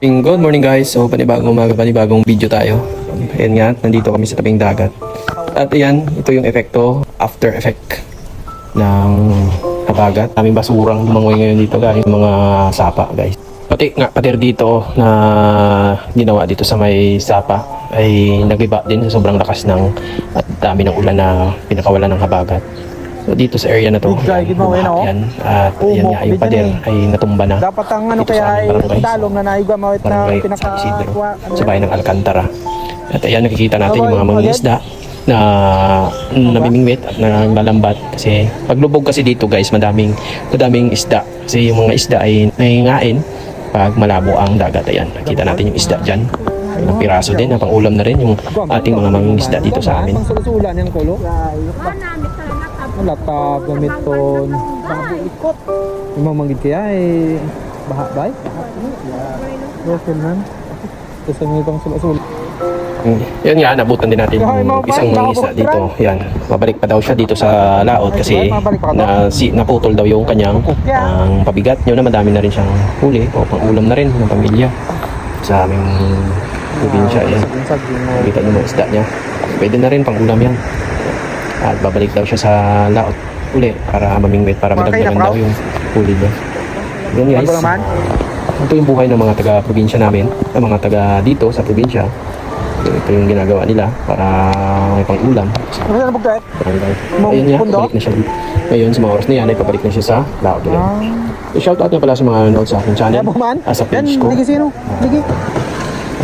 Good morning guys. So panibagong umaga, panibagong video tayo. Ayan nga, nandito kami sa tabing dagat. At ayan, ito yung epekto, after effect ng habagat. Aming basurang lumangoy ngayon dito guys, mga sapa guys. Pati nga pader dito na ginawa dito sa may sapa ay nagiba din sa sobrang lakas ng at dami ng ulan na pinakawalan ng habagat. So dito sa area na to, yan. At yan nga, yung pader ay natumba na. Dapat ang ano dito kaya sa ay barangay, talong na nahiga mawit na barangay San Isidro, sa bayan ng Alcantara. At ayan, nakikita natin yung mga mangingisda na namimingwit at nanglalambat. Kasi paglubog kasi dito guys, madaming isda. Kasi yung mga isda ay nangingain pag malabo ang dagat. Ayan, nakita natin yung isda dyan. Ilang piraso din, pang ulam na rin yung ating mga mangingisda dito sa amin. Pang yung kulo. Latab, gamiton. Ikot. Yung mga manggid kaya ay baha ba? Rokel man. Kasi may pang sulat-sulat. Yan nga, nabutan din natin yung isang mangingisda dito. Yan, mabalik pa daw siya dito sa laot kasi naputol daw yung kanyang pabigat. Yun na, madami na rin siyang huli o pang ulam na rin ng pamilya sa aming probinsya. Yan, nakita nyo mga isda niya. Pwede na rin pang ulam yan. At babalik daw siya sa laot uli para mamingwit, para madagdagan daw yung huli niya. Yan guys, ito yung buhay ng mga taga-probinsya namin, ng mga taga dito sa probinsya. Ito yung ginagawa nila para may pang-ulam. Ayun niya, pabalik na siya dito. Ngayon, sa mga oras na yan, ay pabalik na siya sa laot ulit. I-shoutout nga pala sa mga nanonood sa aking channel, sa page ko.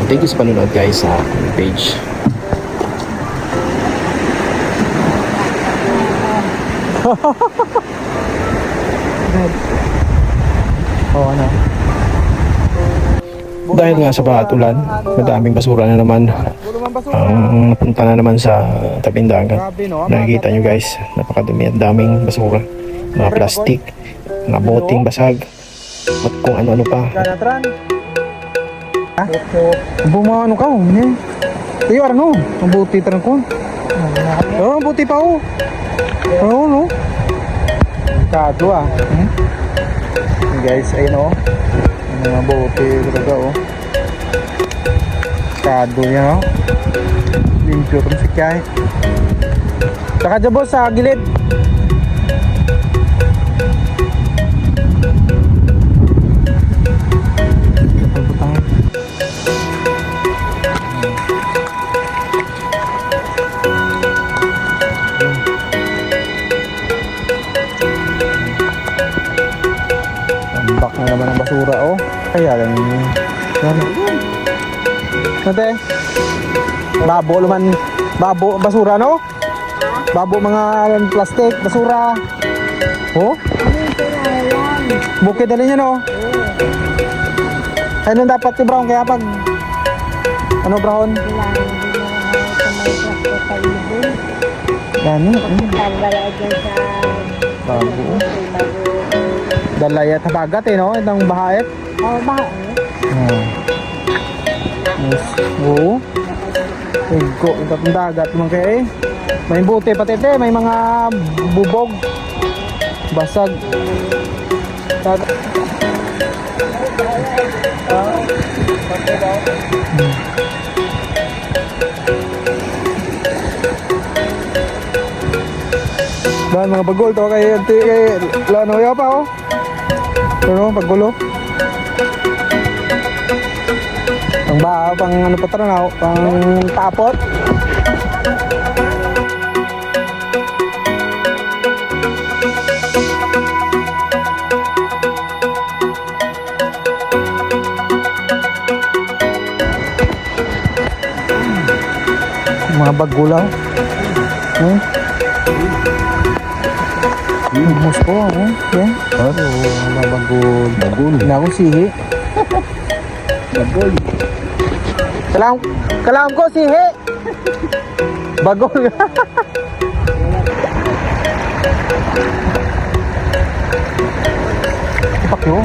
Thank you sa panonood guys sa page. Oh, ano? Dahil nga sa ulan, madaming basura na naman ang napunta na naman sa tabing dagat. Nakikita nyo guys, napakadumi at daming basura. Mga plastic, mga boting basag, at kung ano-ano pa. Bumano ka, hindi. Iyo, ano? Ang buti taran ko. Oo, ang buti pa, oh. Oo, no? Kado, ah. Guys, ayun, oh. Ang mga buti talaga, oh. Kado niya, oh. Limpyo ito si Kay. Saka dyan, boss, sa gilid. Tambak na naman ang basura, oh. Kaya lang yun. Nate? Babo naman. Babo, basura, no? Babo, mga plastic, basura. Oh? Bukid na rin yan, oh. Ano dapat si Brown? Kaya pag... Ano, Brown? Yan, bago. Dalay at habagat, eh, no? Itong bahait. Oo, bahay. Yes. Oo. Ego, itong dagat naman kaya, eh. May buti pati, eh. May mga bubog. Basag. Dan mga bagol to kay lano ya pa, oh. Pero pagulo. Pang ano pa tranaw, pang tapot. Mga bagulaw. Mus ko, oh. Yeah. Mga bagul. Bagul. Na ako sihi. Bagul. Kalam ko sihi. Bagul. Pakyo.